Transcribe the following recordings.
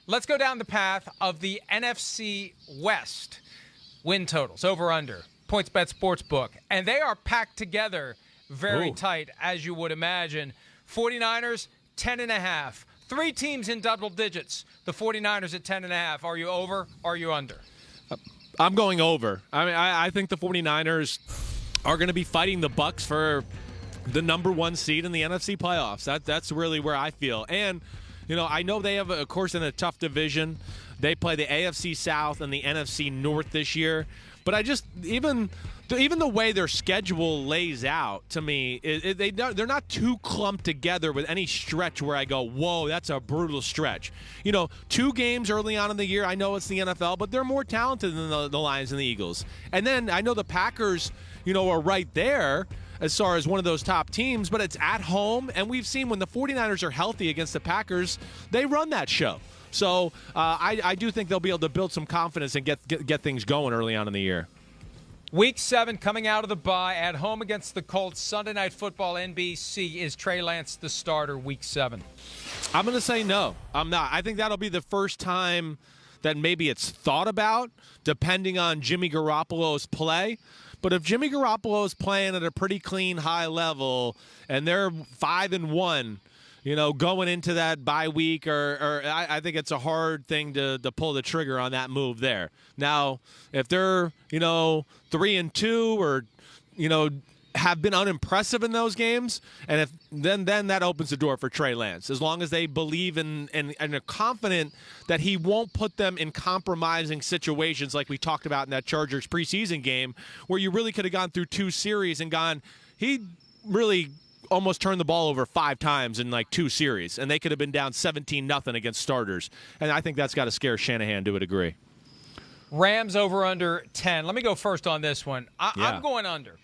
let's go down the path of the NFC West win totals, over-under, PointsBet Sportsbook. And they are packed together very tight, as you would imagine. 49ers, 10.5. 3 teams in double digits. The 49ers at 10.5. Are you over? Are you under? I'm going over. I mean, I think the 49ers are going to be fighting the Bucs for the number 1 seed in the NFC playoffs. That's really where I feel. And, I know they have, of course, in a tough division. They play the AFC South and the NFC North this year. But I just, even the way their schedule lays out, to me, they're not too clumped together with any stretch where I go, whoa, that's a brutal stretch. 2 games early on in the year, I know it's the NFL, but they're more talented than the Lions and the Eagles. And then I know the Packers, are right there as far as one of those top teams, but it's at home. And we've seen when the 49ers are healthy against the Packers, they run that show. So I do think they'll be able to build some confidence and get things going early on in the year. Week 7 coming out of the bye at home against the Colts. Sunday Night Football, NBC. Is Trey Lance the starter Week 7? I'm going to say no. I'm not. I think that'll be the first time that maybe it's thought about, depending on Jimmy Garoppolo's play. But if Jimmy Garoppolo is playing at a pretty clean, high level, and they're 5-1, going into that bye week, or I think it's a hard thing to pull the trigger on that move there. Now, if they're, 3-2 or, have been unimpressive in those games, and if then that opens the door for Trey Lance, as long as they believe and are confident that he won't put them in compromising situations like we talked about in that Chargers preseason game, where you really could have gone through 2 series and he really almost turned the ball over 5 times in like 2 series, and they could have been down 17-0 against starters. And I think that's got to scare Shanahan to a degree. Rams over under 10. Let me go first on this one. I'm going under.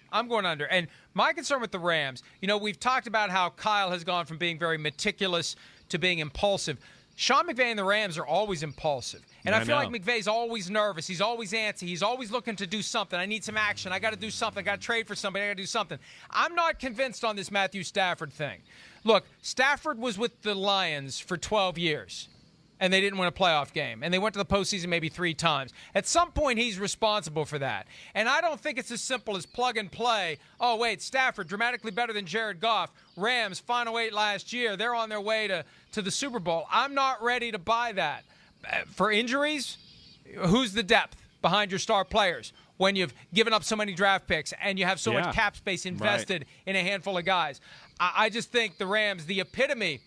And my concern with the Rams, we've talked about how Kyle has gone from being very meticulous to being impulsive. Sean McVay and the Rams are always impulsive. And I feel like McVay's always nervous. He's always antsy. He's always looking to do something. I need some action. I got to do something. I got to trade for somebody. I got to do something. I'm not convinced on this Matthew Stafford thing. Look, Stafford was with the Lions for 12 years. And they didn't win a playoff game. And they went to the postseason maybe 3 times. At some point, he's responsible for that. And I don't think it's as simple as plug and play. Oh, wait, Stafford, dramatically better than Jared Goff. Rams, final 8 last year. They're on their way to the Super Bowl. I'm not ready to buy that. For injuries, who's the depth behind your star players when you've given up so many draft picks and you have so much cap space invested in a handful of guys? I just think the Rams, the epitome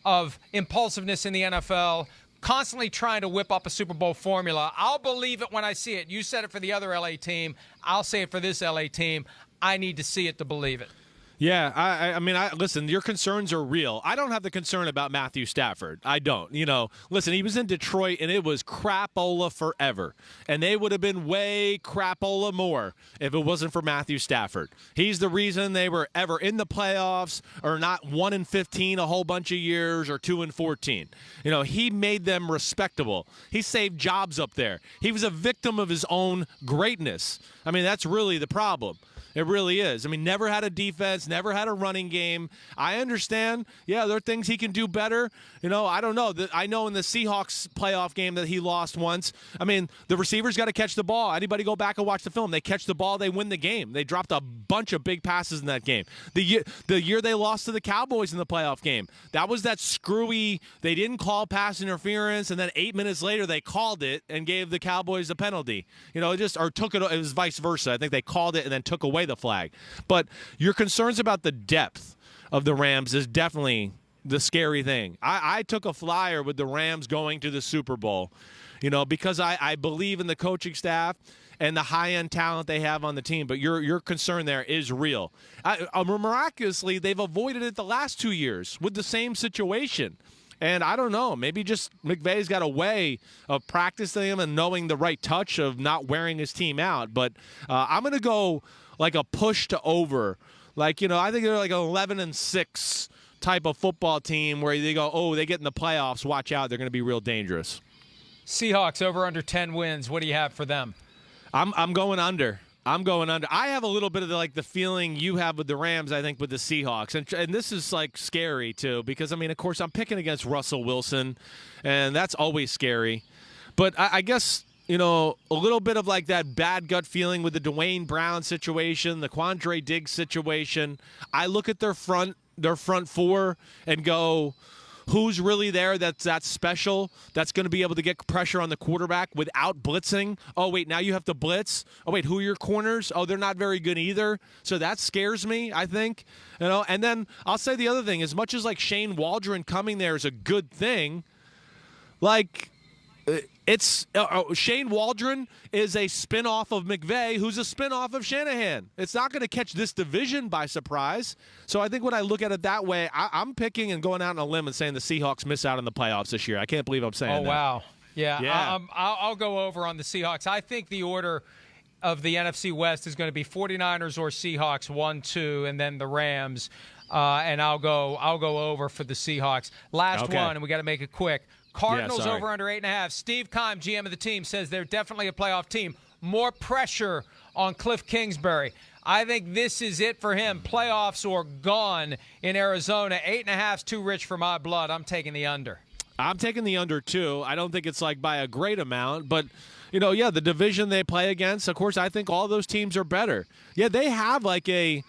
of impulsiveness in the NFL, constantly trying to whip up a Super Bowl formula. I'll believe it when I see it. You said it for the other LA team. I'll say it for this LA team. I need to see it to believe it. Yeah, I mean, listen, your concerns are real. I don't have the concern about Matthew Stafford. I don't. Listen, he was in Detroit, and it was crapola forever. And they would have been way crapola more if it wasn't for Matthew Stafford. He's the reason they were ever in the playoffs, or not 1-15 a whole bunch of years, or 2-14. He made them respectable. He saved jobs up there. He was a victim of his own greatness. I mean, that's really the problem. It really is. I mean, never had a defense, never had a running game. I understand. Yeah, there are things he can do better. I don't know. I know in the Seahawks playoff game that he lost once. I mean, the receivers got to catch the ball. Anybody go back and watch the film. They catch the ball, they win the game. They dropped a bunch of big passes in that game. The year they lost to the Cowboys in the playoff game, that was that screwy, they didn't call pass interference, and then 8 minutes later they called it and gave the Cowboys a penalty. It was vice versa. I think they called it and then took away the flag. But your concerns about the depth of the Rams is definitely the scary thing. I took a flyer with the Rams going to the Super Bowl, because I believe in the coaching staff and the high-end talent they have on the team. But your concern there is real. Miraculously, they've avoided it the last 2 years with the same situation. And I don't know, maybe just McVay's got a way of practicing him and knowing the right touch of not wearing his team out. But I'm going to go like a push to over. I think they're like an 11-6 type of football team where they go, they get in the playoffs, watch out, they're going to be real dangerous. Seahawks over under 10 wins. What do you have for them? I'm going under. I'm going under. I have a little bit of the feeling you have with the Rams, I think, with the Seahawks. And this is, scary, too, because, of course, I'm picking against Russell Wilson, and that's always scary. But I guess, a little bit of, that bad gut feeling with the Dwayne Brown situation, the Quandre Diggs situation. I look at their front four and go, who's really there that's special, that's going to be able to get pressure on the quarterback without blitzing? Oh, wait, now you have to blitz? Oh, wait, who are your corners? Oh, they're not very good either. So that scares me, I think. And then I'll say the other thing, as much as Shane Waldron coming there is a good thing, Shane Waldron is a spinoff of McVay, who's a spinoff of Shanahan. It's not going to catch this division by surprise. So I think when I look at it that way, I'm picking and going out on a limb and saying the Seahawks miss out on the playoffs this year. I can't believe I'm saying that. Oh, wow. Yeah. I'll go over on the Seahawks. I think the order of the NFC West is going to be 49ers or Seahawks 1-2, and then the Rams. And I'll go over for the Seahawks. Last one, and we got to make it quick. Cardinals over under 8.5. Steve Keim, GM of the team, says they're definitely a playoff team. More pressure on Cliff Kingsbury. I think this is it for him. Playoffs or gone in Arizona. 8.5's too rich for my blood. I'm taking the under. I'm taking the under, too. I don't think it's by a great amount, but the division they play against, of course, I think all those teams are better. Yeah, they have a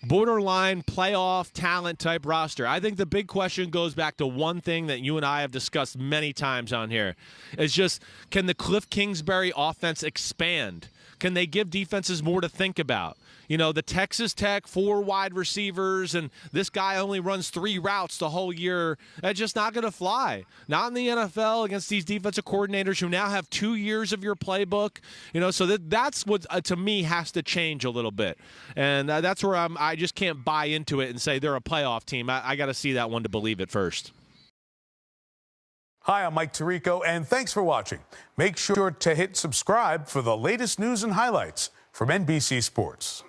borderline playoff talent type roster. I think the big question goes back to one thing that you and I have discussed many times on here. It's just, can the Cliff Kingsbury offense expand? Can they give defenses more to think about? The Texas Tech 4 wide receivers, and this guy only runs 3 routes the whole year. That's just not going to fly. Not in the NFL against these defensive coordinators who now have 2 years of your playbook. So that's what, to me, has to change a little bit. And that's where I just can't buy into it and say they're a playoff team. I got to see that one to believe it first. Hi, I'm Mike Tirico, and thanks for watching. Make sure to hit subscribe for the latest news and highlights from NBC Sports.